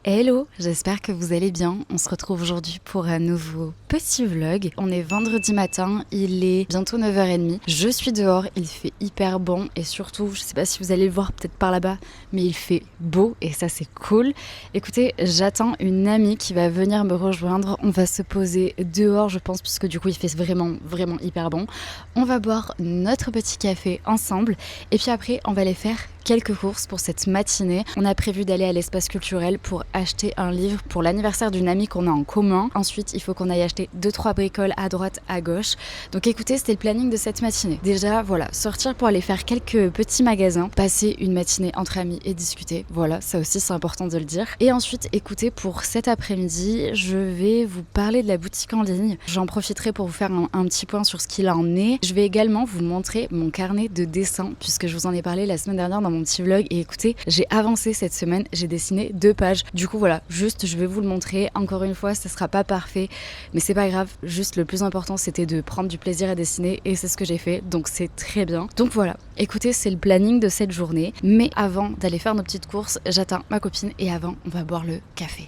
Hello, j'espère que vous allez bien. On se retrouve aujourd'hui pour un nouveau petit vlog. On est vendredi matin, il est bientôt 9h30. Je suis dehors, il fait hyper bon et surtout, je sais pas si vous allez le voir peut-être par là-bas, mais il fait beau et ça c'est cool. Écoutez, j'attends une amie qui va venir me rejoindre. On va se poser dehors, je pense, puisque du coup il fait vraiment hyper bon. On va boire notre petit café ensemble et puis après on va aller faire quelques courses pour cette matinée. On a prévu d'aller à l'espace culturel pour acheter un livre pour l'anniversaire d'une amie qu'on a en commun. Ensuite, il faut qu'on aille acheter 2-3 bricoles à droite, à gauche. Donc écoutez, c'était le planning de cette matinée. Déjà, voilà, sortir pour aller faire quelques petits magasins, passer une matinée entre amis et discuter. Voilà, ça aussi c'est important de le dire. Et ensuite, écoutez, pour cet après-midi, je vais vous parler de la boutique en ligne. J'en profiterai pour vous faire un petit point sur ce qu'il en est. Je vais également vous montrer mon carnet de dessin, puisque je vous en ai parlé la semaine dernière dans mon petit vlog. Et écoutez, j'ai avancé cette semaine, j'ai dessiné 2 pages. Du coup voilà, juste je vais vous le montrer. Encore une fois, ça sera pas parfait, mais c'est pas grave. Juste le plus important, c'était de prendre du plaisir à dessiner et c'est ce que j'ai fait, donc c'est très bien. Donc voilà, écoutez, c'est le planning de cette journée. Mais avant d'aller faire nos petites courses, j'attends ma copine et avant, on va boire le café.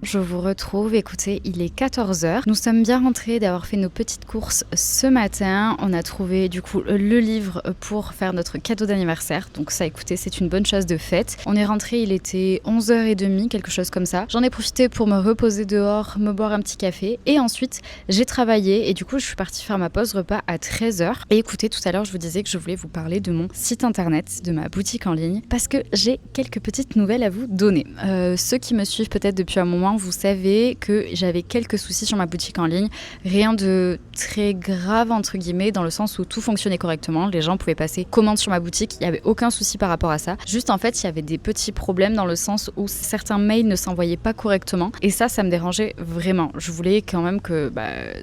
Je vous retrouve, écoutez, il est 14h. Nous sommes bien rentrés d'avoir fait nos petites courses ce matin. On a trouvé du coup le livre pour faire notre cadeau d'anniversaire. Donc ça, écoutez, c'est une bonne chose de faite. On est rentré, il était 11h30, quelque chose comme ça. J'en ai profité pour me reposer dehors, me boire un petit café. Et ensuite, j'ai travaillé et du coup, je suis partie faire ma pause repas à 13h. Et écoutez, tout à l'heure, je vous disais que je voulais vous parler de mon site internet, de ma boutique en ligne, parce que j'ai quelques petites nouvelles à vous donner. Ceux qui me suivent peut-être depuis un moment, vous savez que j'avais quelques soucis sur ma boutique en ligne, rien de très grave entre guillemets, dans le sens où tout fonctionnait correctement, les gens pouvaient passer commande sur ma boutique, il n'y avait aucun souci par rapport à ça. Juste en fait, il y avait des petits problèmes dans le sens où certains mails ne s'envoyaient pas correctement et ça me dérangeait vraiment. Je voulais quand même que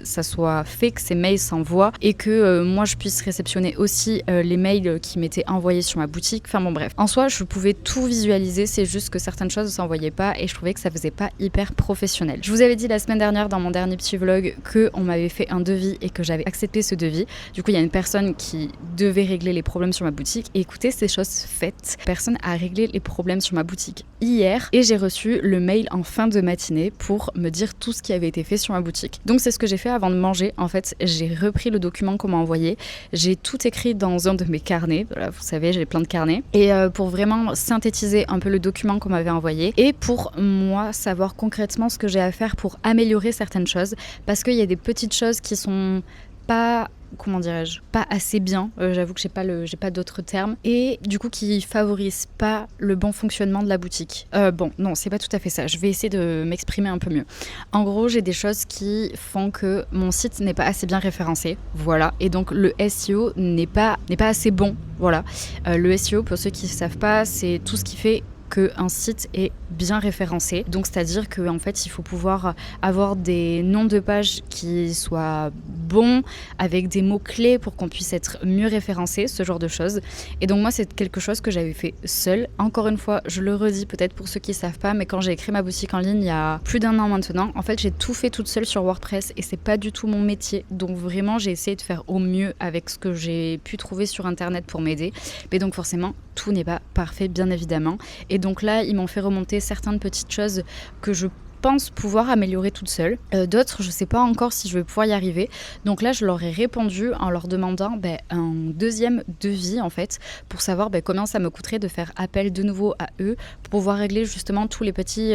ça soit fait, que ces mails s'envoient et que moi je puisse réceptionner aussi les mails qui m'étaient envoyés sur ma boutique. Enfin bon bref, en soi je pouvais tout visualiser, c'est juste que certaines choses ne s'envoyaient pas et je trouvais que ça faisait pas hyper professionnel. Je vous avais dit la semaine dernière dans mon dernier petit vlog qu'on m'avait fait un devis et que j'avais accepté ce devis. Du coup, il y a une personne qui devait régler les problèmes sur ma boutique et écoutez, ces choses faites. Personne a réglé les problèmes sur ma boutique hier et j'ai reçu le mail en fin de matinée pour me dire tout ce qui avait été fait sur ma boutique. Donc c'est ce que j'ai fait avant de manger. En fait, j'ai repris le document qu'on m'a envoyé. J'ai tout écrit dans un de mes carnets. Voilà, vous savez, j'ai plein de carnets. Et pour vraiment synthétiser un peu le document qu'on m'avait envoyé et pour moi savoir concrètement ce que j'ai à faire pour améliorer certaines choses parce qu'il y a des petites choses qui sont pas, comment dirais-je, pas assez bien, j'avoue que j'ai pas d'autres termes et du coup qui favorisent pas le bon fonctionnement de la boutique. Bon, non, c'est pas tout à fait ça, je vais essayer de m'exprimer un peu mieux. En gros, j'ai des choses qui font que mon site n'est pas assez bien référencé, voilà, et donc le SEO n'est pas assez bon, voilà. Le SEO, pour ceux qui ne savent pas, c'est tout ce qui fait qu'un site est bien référencé. Donc c'est-à-dire qu'en fait il faut pouvoir avoir des noms de pages qui soient bons, avec des mots-clés pour qu'on puisse être mieux référencé, ce genre de choses. Et donc moi c'est quelque chose que j'avais fait seule. Encore une fois, je le redis peut-être pour ceux qui ne savent pas, mais quand j'ai créé ma boutique en ligne il y a plus d'1 an maintenant, en fait j'ai tout fait toute seule sur WordPress et c'est pas du tout mon métier. Donc vraiment j'ai essayé de faire au mieux avec ce que j'ai pu trouver sur internet pour m'aider. Mais donc forcément tout n'est pas parfait bien évidemment. Et donc là, ils m'ont fait remonter certaines petites choses que je pense pouvoir améliorer toute seule. D'autres, je sais pas encore si je vais pouvoir y arriver. Donc là, je leur ai répondu en leur demandant un deuxième devis en fait pour savoir combien ça me coûterait de faire appel de nouveau à eux pour pouvoir régler justement tous les petits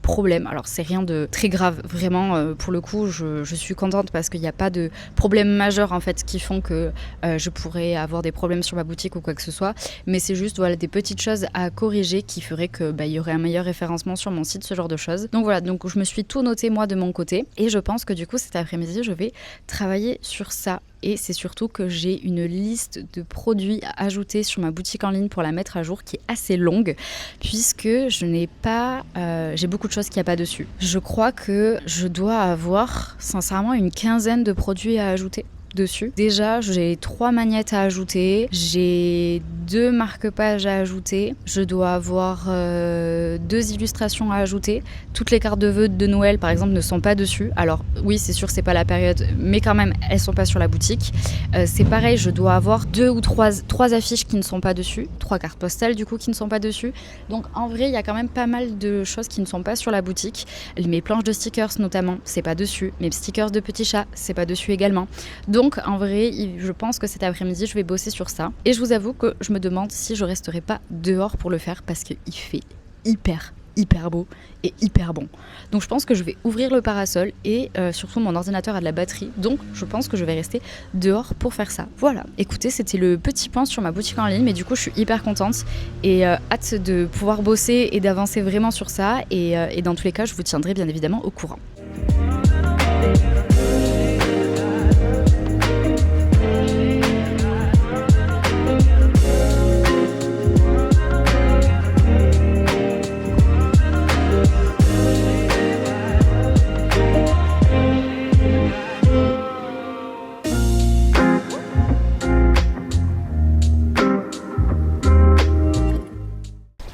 problèmes. Alors c'est rien de très grave, vraiment pour le coup, je suis contente parce qu'il n'y a pas de problème majeur en fait qui font que je pourrais avoir des problèmes sur ma boutique ou quoi que ce soit. Mais c'est juste voilà des petites choses à corriger qui feraient que y aurait un meilleur référencement sur mon site, ce genre de choses. Donc voilà. voilà, donc je me suis tout noté moi de mon côté et je pense que du coup cet après-midi je vais travailler sur ça. Et c'est surtout que j'ai une liste de produits à ajouter sur ma boutique en ligne pour la mettre à jour qui est assez longue puisque je n'ai pas... j'ai beaucoup de choses qu'il n'y a pas dessus. Je crois que je dois avoir sincèrement une quinzaine de produits à ajouter dessus. Déjà, j'ai 3 magnettes à ajouter, j'ai 2 marque-pages à ajouter, je dois avoir 2 illustrations à ajouter. Toutes les cartes de vœux de Noël, par exemple, ne sont pas dessus. Alors oui, c'est sûr, c'est pas la période, mais quand même, elles sont pas sur la boutique. C'est pareil, je dois avoir 2 ou 3 affiches qui ne sont pas dessus, 3 cartes postales du coup qui ne sont pas dessus. Donc en vrai, il y a quand même pas mal de choses qui ne sont pas sur la boutique. Mes planches de stickers notamment, c'est pas dessus. Mes stickers de petits chats, c'est pas dessus également. Donc en vrai, je pense que cet après-midi, je vais bosser sur ça. Et je vous avoue que je me demande si je resterai pas dehors pour le faire parce qu'il fait hyper beau et hyper bon. Donc je pense que je vais ouvrir le parasol et surtout mon ordinateur a de la batterie. Donc je pense que je vais rester dehors pour faire ça. Voilà, écoutez, c'était le petit point sur ma boutique en ligne, mais du coup je suis hyper contente et hâte de pouvoir bosser et d'avancer vraiment sur ça. Et dans tous les cas, je vous tiendrai bien évidemment au courant.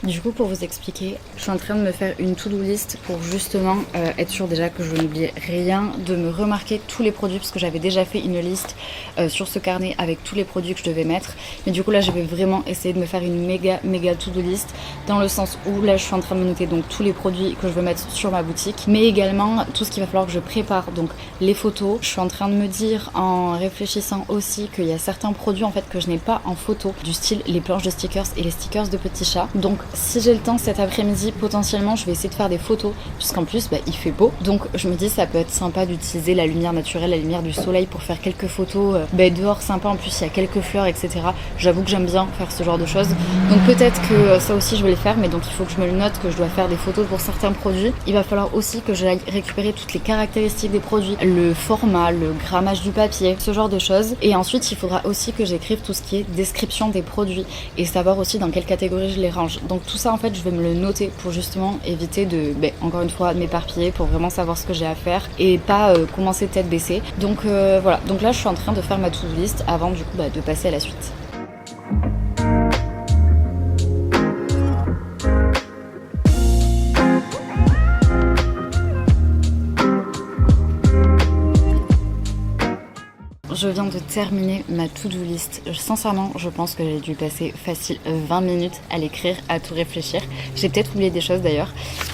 Du coup, pour vous expliquer, je suis en train de me faire une to-do list pour justement être sûre déjà que je n'oublie rien, de me remarquer tous les produits parce que j'avais déjà fait une liste sur ce carnet avec tous les produits que je devais mettre. Mais du coup là, je vais vraiment essayer de me faire une méga to-do list dans le sens où là, je suis en train de me noter donc tous les produits que je veux mettre sur ma boutique, mais également tout ce qu'il va falloir que je prépare, donc les photos. Je suis en train de me dire en réfléchissant aussi qu'il y a certains produits en fait que je n'ai pas en photo, du style les planches de stickers et les stickers de petits chats. Donc si j'ai le temps cet après-midi, potentiellement je vais essayer de faire des photos puisqu'en plus il fait beau. Donc je me dis ça peut être sympa d'utiliser la lumière naturelle, la lumière du soleil pour faire quelques photos dehors sympa. En plus il y a quelques fleurs etc. J'avoue que j'aime bien faire ce genre de choses. Donc peut-être que ça aussi je vais le faire, mais donc il faut que je me le note que je dois faire des photos pour certains produits. Il va falloir aussi que j'aille récupérer toutes les caractéristiques des produits, le format, le grammage du papier, ce genre de choses. Et ensuite il faudra aussi que j'écrive tout ce qui est description des produits et savoir aussi dans quelle catégorie je les range. Donc tout ça en fait je vais me le noter pour justement éviter de encore une fois de m'éparpiller, pour vraiment savoir ce que j'ai à faire et pas commencer tête baissée. Donc voilà, donc là je suis en train de faire ma to-do list avant du coup de passer à la suite. Je viens de terminer ma to-do list. Sincèrement, je pense que j'ai dû passer facile 20 minutes à l'écrire, à tout réfléchir. J'ai peut-être oublié des choses d'ailleurs.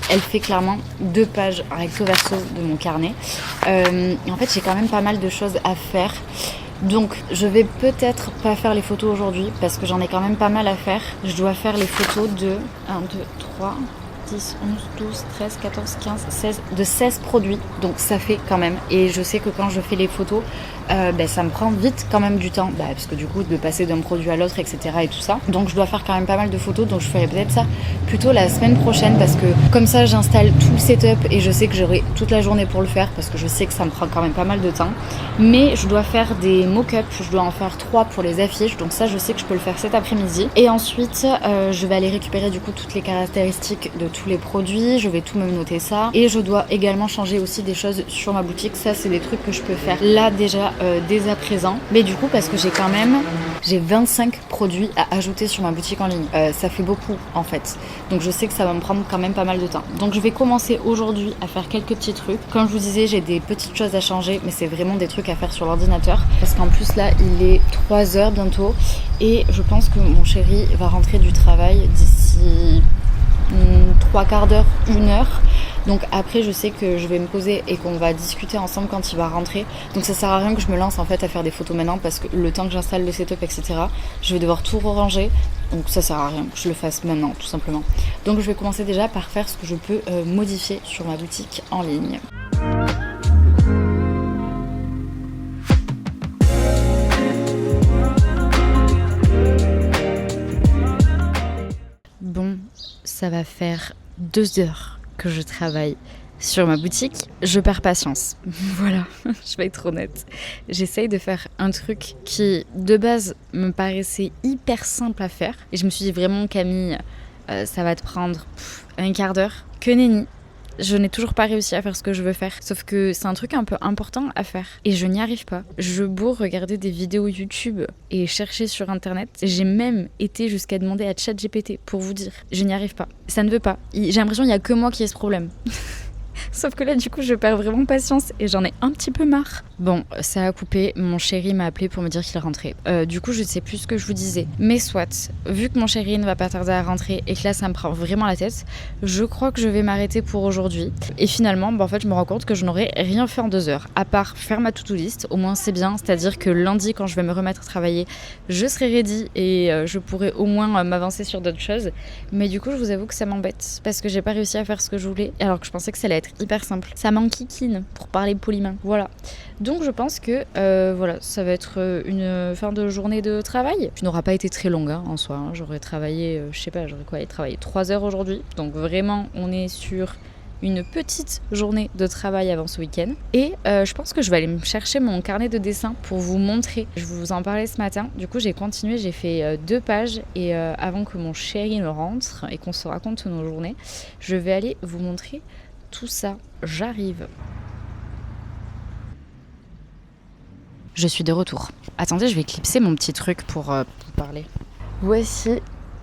Elle fait clairement 2 pages recto verso de mon carnet. En fait, j'ai quand même pas mal de choses à faire. Donc, je vais peut-être pas faire les photos aujourd'hui parce que j'en ai quand même pas mal à faire. Je dois faire les photos de 1, 2, 3... 10, 11, 12, 13, 14, 15, 16, de 16 produits, donc ça fait quand même. Et je sais que quand je fais les photos, ça me prend vite quand même du temps, parce que du coup de passer d'un produit à l'autre etc et tout ça, donc je dois faire quand même pas mal de photos. Donc je ferai peut-être ça plutôt la semaine prochaine parce que comme ça j'installe tout le setup et je sais que j'aurai toute la journée pour le faire parce que je sais que ça me prend quand même pas mal de temps. Mais je dois faire des mock-ups, je dois en faire 3 pour les affiches, donc ça je sais que je peux le faire cet après-midi. Et ensuite je vais aller récupérer du coup toutes les caractéristiques de tous les produits, je vais tout me noter ça. Et je dois également changer aussi des choses sur ma boutique. Ça c'est des trucs que je peux faire là déjà dès à présent, mais du coup parce que j'ai 25 produits à ajouter sur ma boutique en ligne, ça fait beaucoup en fait, donc je sais que ça va me prendre quand même pas mal de temps. Donc je vais commencer aujourd'hui à faire quelques petits trucs. Comme je vous disais, j'ai des petites choses à changer, mais c'est vraiment des trucs à faire sur l'ordinateur parce qu'en plus là il est 3h bientôt et je pense que mon chéri va rentrer du travail d'ici 3/4 d'heure, 1 heure. Donc après je sais que je vais me poser et qu'on va discuter ensemble quand il va rentrer. Donc ça sert à rien que je me lance en fait à faire des photos maintenant parce que le temps que j'installe le setup etc, je vais devoir tout ranger. Donc ça sert à rien que je le fasse maintenant tout simplement. Donc je vais commencer déjà par faire ce que je peux modifier sur ma boutique en ligne. Bon, ça va faire 2 heures que je travaille sur ma boutique, je perds patience. Voilà, je vais être honnête. J'essaye de faire un truc qui, de base, me paraissait hyper simple à faire. Et je me suis dit vraiment, Camille, ça va te prendre un quart d'heure. Que nenni. Je n'ai toujours pas réussi à faire ce que je veux faire. Sauf que c'est un truc un peu important à faire. Et je n'y arrive pas. Je beau regarder des vidéos YouTube et chercher sur internet. J'ai même été jusqu'à demander à ChatGPT pour vous dire. Je n'y arrive pas. Ça ne veut pas. J'ai l'impression qu'il n'y a que moi qui ai ce problème. Sauf que là, du coup, je perds vraiment patience et j'en ai un petit peu marre. Bon, ça a coupé. Mon chéri m'a appelé pour me dire qu'il rentrait. Du coup, je ne sais plus ce que je vous disais. Mais soit, vu que mon chéri ne va pas tarder à rentrer et que là, ça me prend vraiment la tête, je crois que je vais m'arrêter pour aujourd'hui. Et finalement, en fait, je me rends compte que je n'aurai rien fait en 2 heures. À part faire ma to-do list. Au moins, c'est bien. C'est-à-dire que lundi, quand je vais me remettre à travailler, je serai ready et je pourrai au moins m'avancer sur d'autres choses. Mais du coup, je vous avoue que ça m'embête parce que j'ai pas réussi à faire ce que je voulais alors que je pensais que ça allait être hyper simple. Ça m'enquiquine pour parler poliment. Voilà. Donc je pense que voilà, ça va être une fin de journée de travail qui n'aura pas été très longue en soi. J'aurais travaillé, je sais pas, j'aurais travaillé 3 heures aujourd'hui. Donc vraiment, on est sur une petite journée de travail avant ce week-end. Et je pense que je vais aller me chercher mon carnet de dessin pour vous montrer. Je vous en parlais ce matin. Du coup, j'ai continué, j'ai fait 2 pages. Et avant que mon chéri ne rentre et qu'on se raconte nos journées, je vais aller vous montrer tout ça. J'arrive. Je suis de retour. Attendez, je vais clipser mon petit truc pour vous parler. Voici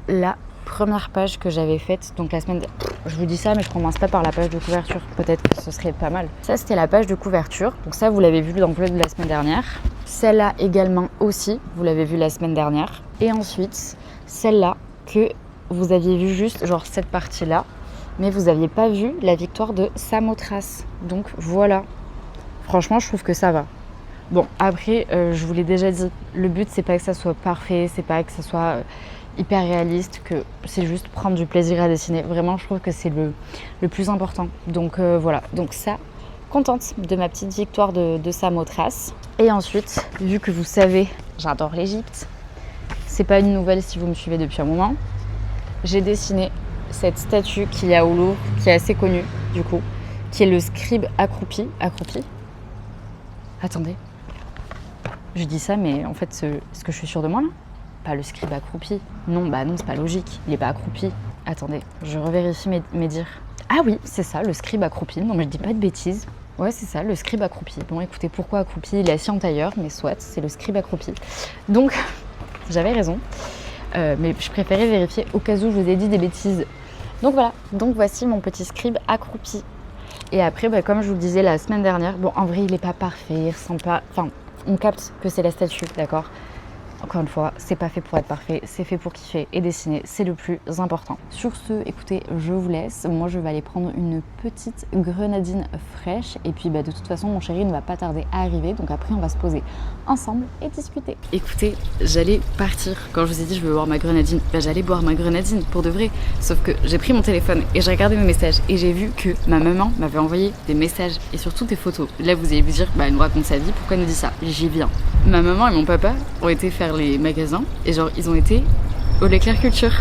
la première page que j'avais faite. Donc la semaine... Je vous dis ça, mais je commence pas par la page de couverture. Peut-être que ce serait pas mal. Ça, c'était la page de couverture. Donc ça, vous l'avez vu dans le vlog de la semaine dernière. Celle-là également aussi, vous l'avez vu la semaine dernière. Et ensuite, celle-là que vous aviez vu juste, genre cette partie-là. Mais vous n'aviez pas vu la victoire de Samothrace. Donc voilà. Franchement, je trouve que ça va. Bon, après, je vous l'ai déjà dit, le but, c'est pas que ça soit parfait, c'est pas que ça soit hyper réaliste, que c'est juste prendre du plaisir à dessiner. Vraiment, je trouve que c'est le plus important. Donc voilà, donc ça, contente de ma petite victoire de Samothrace. Et ensuite, vu que vous savez, j'adore l'Égypte, c'est pas une nouvelle si vous me suivez depuis un moment, j'ai dessiné cette statue qu'il y a au Louvre, qui est assez connue du coup, qui est le scribe accroupi. Attendez. Je dis ça, mais en fait, est-ce que je suis sûre de moi là ? Pas le scribe accroupi. Non, bah non, c'est pas logique. Il est pas accroupi. Attendez, je revérifie mes dires. Ah oui, c'est ça, le scribe accroupi. Non, mais je dis pas de bêtises. Ouais, c'est ça, le scribe accroupi. Bon, écoutez, pourquoi accroupi ? Il est assis en tailleur, mais soit, c'est le scribe accroupi. Donc, j'avais raison. Mais je préférais vérifier au cas où je vous ai dit des bêtises. Donc voilà, donc voici mon petit scribe accroupi. Et après, bah, comme je vous le disais la semaine dernière, bon, en vrai, il est pas parfait, il ressemble pas... Enfin, on capte que c'est la statue, d'accord ? Encore une fois, c'est pas fait pour être parfait, c'est fait pour kiffer et dessiner, c'est le plus important. Sur ce, écoutez, je vous laisse. Moi, je vais aller prendre une petite grenadine fraîche. Et puis, bah, de toute façon, mon chéri ne va pas tarder à arriver. Donc après, on va se poser ensemble et discuter. Écoutez, j'allais partir. Quand je vous ai dit je veux boire ma grenadine, bah, j'allais boire ma grenadine pour de vrai. Sauf que j'ai pris mon téléphone et j'ai regardé mes messages. Et j'ai vu que ma maman m'avait envoyé des messages et surtout des photos. Là, vous allez vous dire, bah, elle nous raconte sa vie, pourquoi elle nous dit ça ? J'y viens. Ma maman et mon papa ont été faire les magasins et genre ils ont été au Leclerc Culture.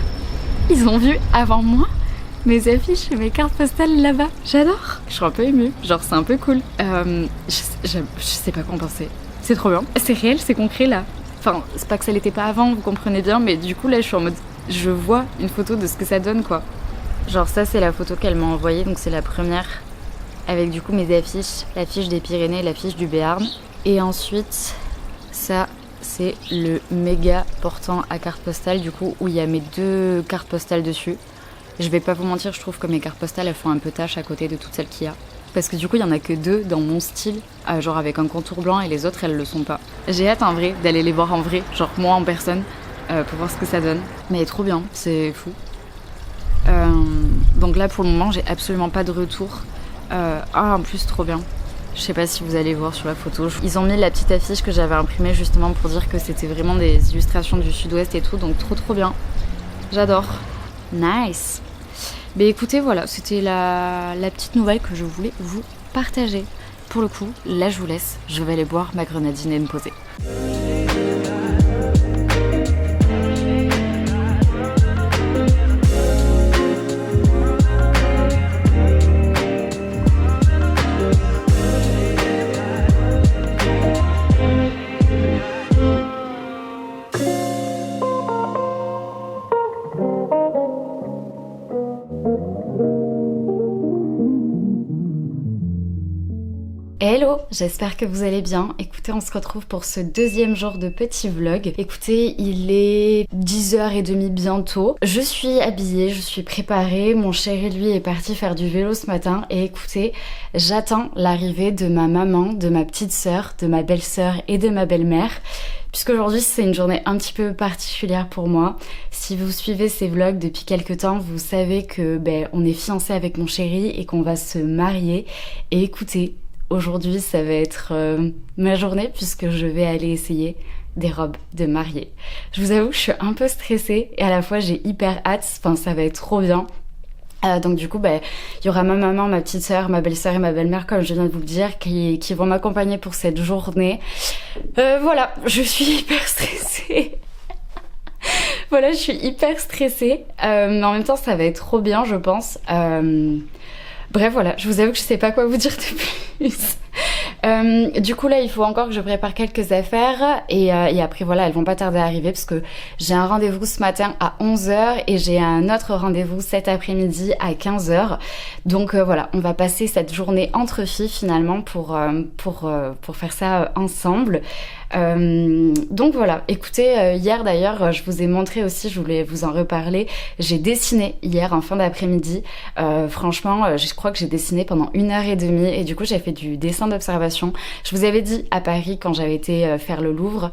Ils ont vu avant moi mes affiches et mes cartes postales là-bas. J'adore. Je suis un peu émue. Genre c'est un peu cool. Je sais pas quoi en penser. C'est trop bien. C'est réel, c'est concret là. Enfin, c'est pas que ça l'était pas avant, vous comprenez bien, mais du coup là je suis en mode, je vois une photo de ce que ça donne quoi. Genre ça c'est la photo qu'elle m'a envoyée, donc c'est la première avec du coup mes affiches, l'affiche des Pyrénées, l'affiche du Béarn. Et ensuite ça c'est le méga portant à carte postale du coup où il y a mes 2 cartes postales dessus. Je vais pas vous mentir, je trouve que mes cartes postales elles font un peu tâche à côté de toutes celles qu'il y a. Parce que du coup il y en a que 2 dans mon style, genre avec un contour blanc et les autres elles le sont pas. J'ai hâte en vrai d'aller les voir en vrai, genre moi en personne, pour voir ce que ça donne. Mais trop bien, c'est fou. Donc là pour le moment j'ai absolument pas de retour. En plus trop bien. Je sais pas si vous allez voir sur la photo. Ils ont mis la petite affiche que j'avais imprimée justement pour dire que c'était vraiment des illustrations du sud-ouest et tout. Donc trop bien. J'adore. Nice. Mais écoutez, voilà, c'était la petite nouvelle que je voulais vous partager. Pour le coup, là je vous laisse. Je vais aller boire ma grenadine et me poser. j'espère que vous allez bien. Écoutez, on se retrouve pour ce deuxième jour de petit vlog. Écoutez, il est 10h30 bientôt. Je suis habillée, je suis préparée. Mon chéri, lui, est parti faire du vélo ce matin. Et écoutez, j'attends l'arrivée de ma maman, de ma petite sœur, de ma belle-sœur et de ma belle-mère. Puisqu'aujourd'hui c'est une journée un petit peu particulière pour moi. Si vous suivez ces vlogs depuis quelques temps, vous savez que on est fiancés avec mon chéri et qu'on va se marier. Et écoutez, aujourd'hui ça va être ma journée puisque je vais aller essayer des robes de mariée. Je vous avoue que je suis un peu stressée et à la fois j'ai hyper hâte, enfin ça va être trop bien. Donc du coup, il y aura ma maman, ma petite sœur, ma belle-sœur et ma belle-mère, comme je viens de vous le dire, qui vont m'accompagner pour cette journée. Voilà, je suis hyper stressée. Voilà, je suis hyper stressée. Mais en même temps, ça va être trop bien, je pense. Bref, voilà, je vous avoue que je sais pas quoi vous dire de plus. Du coup là il faut encore que je prépare quelques affaires et après voilà, elles vont pas tarder à arriver parce que j'ai un rendez-vous ce matin à 11h et j'ai un autre rendez-vous cet après-midi à 15h. Donc voilà, on va passer cette journée entre filles finalement pour faire ça ensemble. Donc voilà, écoutez, hier d'ailleurs je vous ai montré aussi, je voulais vous en reparler, j'ai dessiné hier en fin d'après-midi. Franchement je crois que j'ai dessiné pendant 1h30 et du coup j'ai fait du dessin d'observation. Je vous avais dit à Paris quand j'avais été faire le Louvre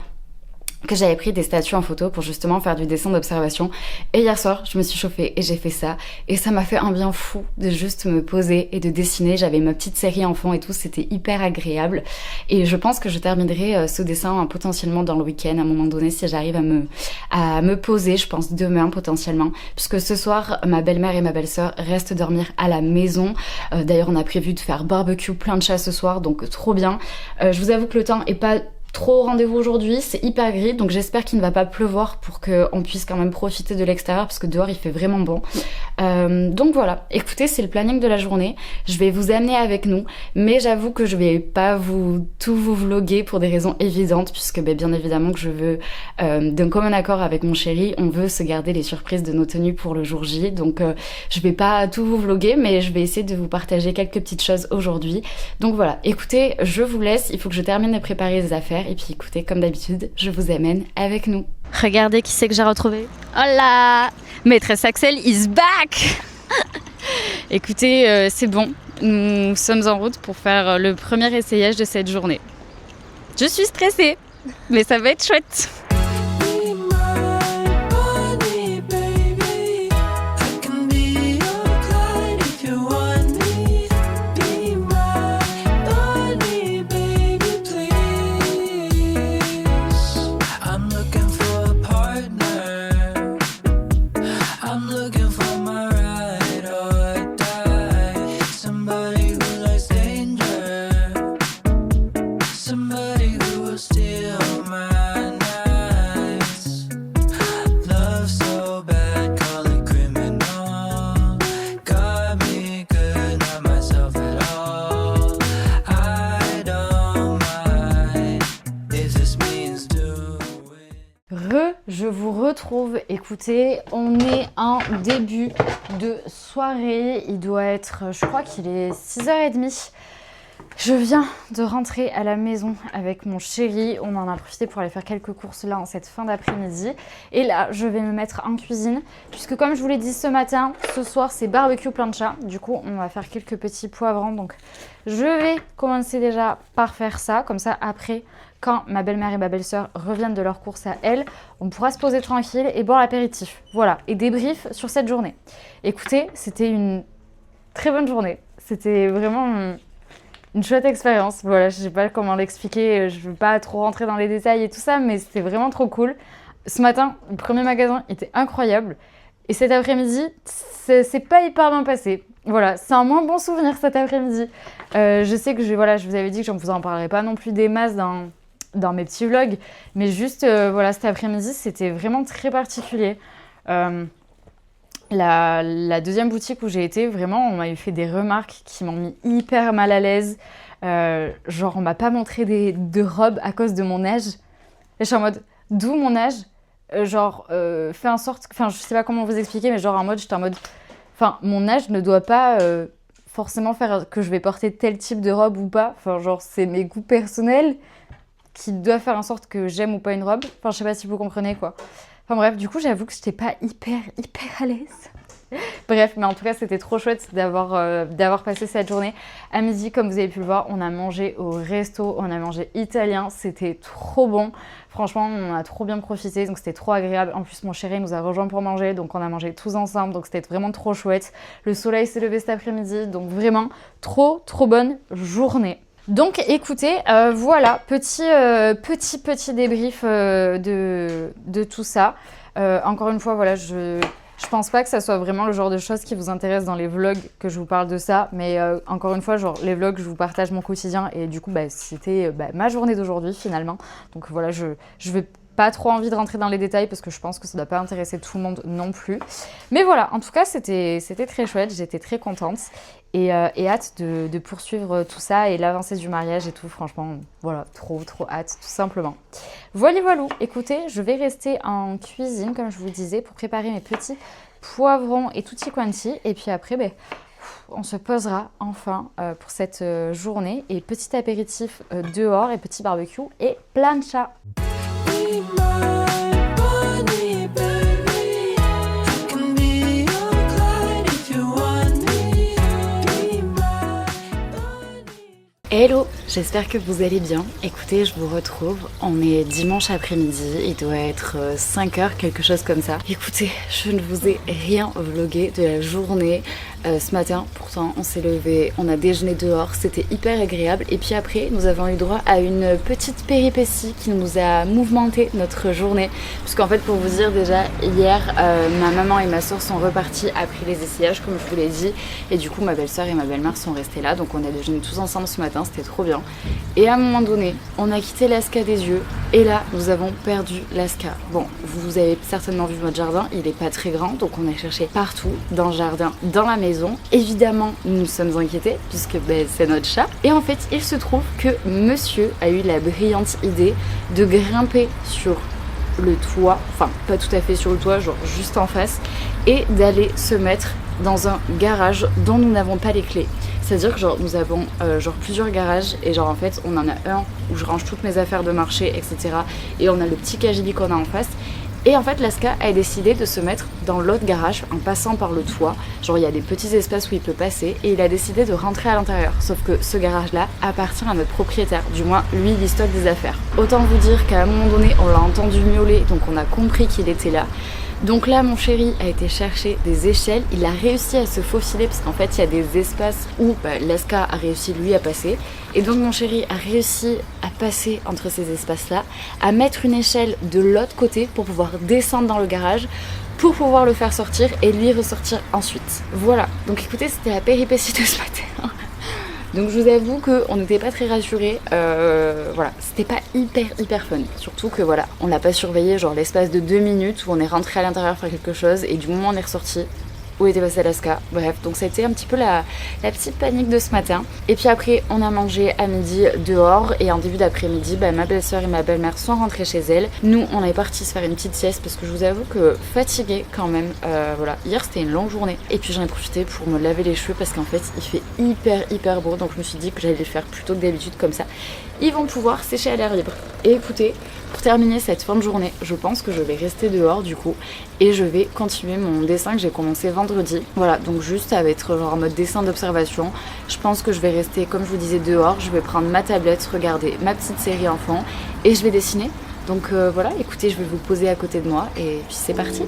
que j'avais pris des statues en photo pour justement faire du dessin d'observation. Et hier soir, je me suis chauffée et j'ai fait ça. Et ça m'a fait un bien fou de juste me poser et de dessiner. J'avais ma petite série enfant et tout, c'était hyper agréable. Et je pense que je terminerai ce dessin potentiellement dans le week-end à un moment donné si j'arrive à me poser, je pense demain potentiellement. Puisque ce soir, ma belle-mère et ma belle-sœur restent dormir à la maison. D'ailleurs, on a prévu de faire barbecue, plein de chats ce soir, donc trop bien. Je vous avoue que le temps est pas trop au rendez-vous aujourd'hui, c'est hyper gris, donc j'espère qu'il ne va pas pleuvoir pour qu'on puisse quand même profiter de l'extérieur parce que dehors il fait vraiment bon. Donc voilà, écoutez, c'est le planning de la journée. Je vais vous amener avec nous, mais j'avoue que je vais pas tout vous vloguer pour des raisons évidentes puisque bien évidemment que je veux, d'un commun accord avec mon chéri, on veut se garder les surprises de nos tenues pour le jour J, donc je vais pas tout vous vloguer, mais je vais essayer de vous partager quelques petites choses aujourd'hui. Donc voilà, écoutez, je vous laisse, il faut que je termine de préparer les affaires. Et puis écoutez, comme d'habitude, je vous amène avec nous. Regardez qui c'est que j'ai retrouvé. Oh là, Maîtresse Axel is back. Écoutez, c'est bon, nous sommes en route pour faire le premier essayage de cette journée. Je suis stressée, mais ça va être chouette. Je vous retrouve, écoutez, on est en début de soirée, il doit être, je crois qu'il est 6h30. Je viens de rentrer à la maison avec mon chéri, on en a profité pour aller faire quelques courses là en cette fin d'après-midi. Et là, je vais me mettre en cuisine, puisque comme je vous l'ai dit ce matin, ce soir c'est barbecue plancha. Du coup, on va faire quelques petits poivrons, donc je vais commencer déjà par faire ça, comme ça après, quand ma belle-mère et ma belle-sœur reviennent de leur course à elles, on pourra se poser tranquille et boire l'apéritif. Voilà, et débrief sur cette journée. Écoutez, c'était une très bonne journée. C'était vraiment une chouette expérience. Voilà, je sais pas comment l'expliquer, je veux pas trop rentrer dans les détails et tout ça, mais c'était vraiment trop cool. Ce matin, le premier magasin était incroyable. Et cet après-midi, c'est pas hyper bien passé. Voilà, c'est un moins bon souvenir cet après-midi. Je sais que je vous avais dit que je ne vous en parlerai pas non plus des masses dans mes petits vlogs, mais juste voilà, cet après-midi c'était vraiment très particulier. La deuxième boutique où j'ai été, vraiment on m'avait fait des remarques qui m'ont mis hyper mal à l'aise, genre on m'a pas montré de robes à cause de mon âge. Et je suis en mode d'où mon âge, fais en sorte, enfin je sais pas comment vous expliquer, mais genre en mode j'étais en mode, enfin mon âge ne doit pas forcément faire que je vais porter tel type de robe ou pas. Enfin, genre, c'est mes goûts personnels qui doivent faire en sorte que j'aime ou pas une robe. Enfin, je sais pas si vous comprenez, quoi. Enfin bref, du coup, j'avoue que j'étais pas hyper à l'aise. Bref, mais en tout cas, c'était trop chouette d'avoir passé cette journée. À midi, comme vous avez pu le voir, on a mangé au resto, on a mangé italien, c'était trop bon. Franchement, on a trop bien profité, donc c'était trop agréable. En plus, mon chéri nous a rejoints pour manger, donc on a mangé tous ensemble, donc c'était vraiment trop chouette. Le soleil s'est levé cet après-midi, donc vraiment trop bonne journée. Donc écoutez, voilà, petit débrief de tout ça. Encore une fois, voilà, je pense pas que ça soit vraiment le genre de choses qui vous intéresse dans les vlogs que je vous parle de ça, mais encore une fois, genre les vlogs, je vous partage mon quotidien et du coup, c'était ma journée d'aujourd'hui finalement. Donc voilà, je vais pas trop envie de rentrer dans les détails parce que je pense que ça doit pas intéresser tout le monde non plus. Mais voilà, en tout cas, c'était très chouette, j'étais très contente et hâte de poursuivre tout ça et l'avancée du mariage et tout. Franchement, voilà, trop hâte, tout simplement. Voilà, écoutez, je vais rester en cuisine, comme je vous disais, pour préparer mes petits poivrons et tutti quanti. Et puis après, on se posera enfin pour cette journée. Et petit apéritif dehors et petit barbecue et plancha. Hello, j'espère que vous allez bien. Écoutez, je vous retrouve, on est dimanche après-midi, il doit être 5h, quelque chose comme ça. Écoutez, je ne vous ai rien vlogué de la journée ce matin. Pourtant, on s'est levé, on a déjeuné dehors, c'était hyper agréable. Et puis après, nous avons eu droit à une petite péripétie qui nous a mouvementé notre journée. Puisqu'en fait, pour vous dire déjà, hier, ma maman et ma soeur sont reparties après les essayages, comme je vous l'ai dit. Et du coup, ma belle-soeur et ma belle-mère sont restées là. Donc on a déjeuné tous ensemble ce matin, c'était trop bien. Et à un moment donné, on a quitté Lasca des yeux. Et là, nous avons perdu Lasca. Bon, vous avez certainement vu notre jardin, il est pas très grand. Donc on a cherché partout, dans le jardin, dans la maison. Évidemment, nous nous sommes inquiétés puisque c'est notre chat. Et en fait, il se trouve que monsieur a eu la brillante idée de grimper sur le toit, enfin pas tout à fait sur le toit, genre juste en face, et d'aller se mettre dans un garage dont nous n'avons pas les clés. C'est-à-dire que nous avons plusieurs garages et en fait on en a un où je range toutes mes affaires de marché, etc. Et on a le petit cagibi qu'on a en face. Et en fait, Lasca a décidé de se mettre dans l'autre garage en passant par le toit. Il y a des petits espaces où il peut passer et il a décidé de rentrer à l'intérieur. Sauf que ce garage-là appartient à notre propriétaire. Du moins, lui, il y stocke des affaires. Autant vous dire qu'à un moment donné, on l'a entendu miauler, donc on a compris qu'il était là. Donc là, mon chéri a été chercher des échelles. Il a réussi à se faufiler parce qu'en fait, il y a des espaces où Lasca a réussi, lui, à passer. Et donc, mon chéri a réussi à passer entre ces espaces-là, à mettre une échelle de l'autre côté pour pouvoir descendre dans le garage, pour pouvoir le faire sortir et lui ressortir ensuite. Voilà. Donc, écoutez, c'était la péripétie de ce matin. Donc je vous avoue qu'on n'était pas très rassurés, voilà, c'était pas hyper fun. Surtout que voilà, on l'a pas surveillé l'espace de 2 minutes où on est rentré à l'intérieur faire quelque chose et du moment où on est ressorti, où était passé Lasca. Bref, donc ça a été un petit peu la petite panique de ce matin. Et puis après, on a mangé à midi dehors et en début d'après-midi, ma belle-sœur et ma belle-mère sont rentrées chez elles. Nous, on est partis se faire une petite sieste parce que je vous avoue que fatiguée quand même. Voilà, hier c'était une longue journée. Et puis j'en ai profité pour me laver les cheveux parce qu'en fait, il fait hyper beau. Donc je me suis dit que j'allais le faire plutôt que d'habitude comme ça. Ils vont pouvoir sécher à l'air libre. Et écoutez, pour terminer cette fin de journée, je pense que je vais rester dehors du coup et je vais continuer mon dessin que j'ai commencé vendredi. Voilà, donc juste ça va être en mode dessin d'observation. Je pense que je vais rester, comme je vous disais, dehors. Je vais prendre ma tablette, regarder ma petite série enfant et je vais dessiner. Donc voilà, écoutez, je vais vous poser à côté de moi et puis c'est parti.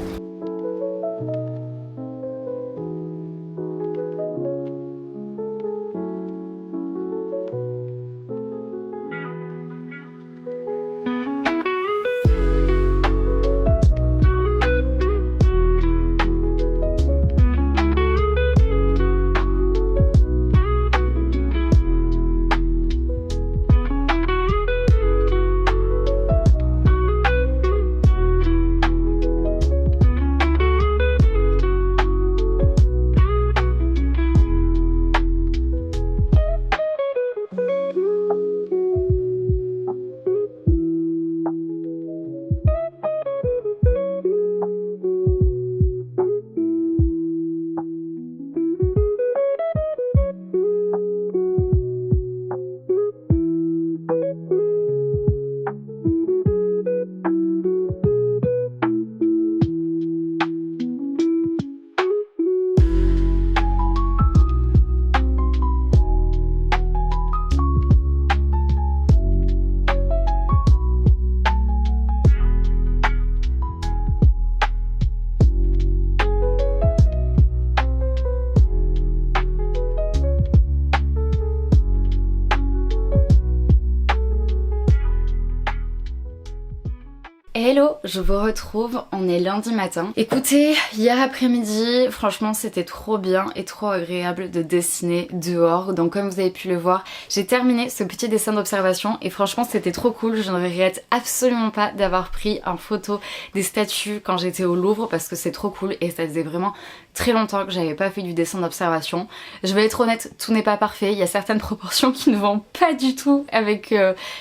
Hello, je vous retrouve, on est lundi matin. Écoutez, hier après-midi, franchement c'était trop bien et trop agréable de dessiner dehors. Donc comme vous avez pu le voir, j'ai terminé ce petit dessin d'observation et franchement c'était trop cool. Je ne regrette absolument pas d'avoir pris en photo des statues quand j'étais au Louvre parce que c'est trop cool et ça faisait vraiment très longtemps que j'avais pas fait du dessin d'observation. Je vais être honnête, tout n'est pas parfait, il y a certaines proportions qui ne vont pas du tout avec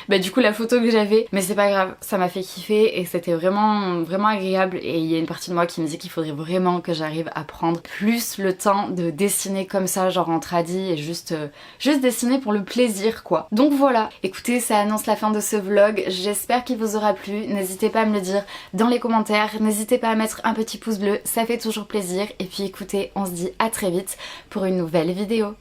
du coup la photo que j'avais, mais c'est pas grave, ça m'a fait kiffer et c'était vraiment agréable. Et il y a une partie de moi qui me dit qu'il faudrait vraiment que j'arrive à prendre plus le temps de dessiner comme ça, genre en tradi, et juste dessiner pour le plaisir quoi. Donc voilà, écoutez, ça annonce la fin de ce vlog, j'espère qu'il vous aura plu, n'hésitez pas à me le dire dans les commentaires, n'hésitez pas à mettre un petit pouce bleu, ça fait toujours plaisir, et puis écoutez, on se dit à très vite pour une nouvelle vidéo.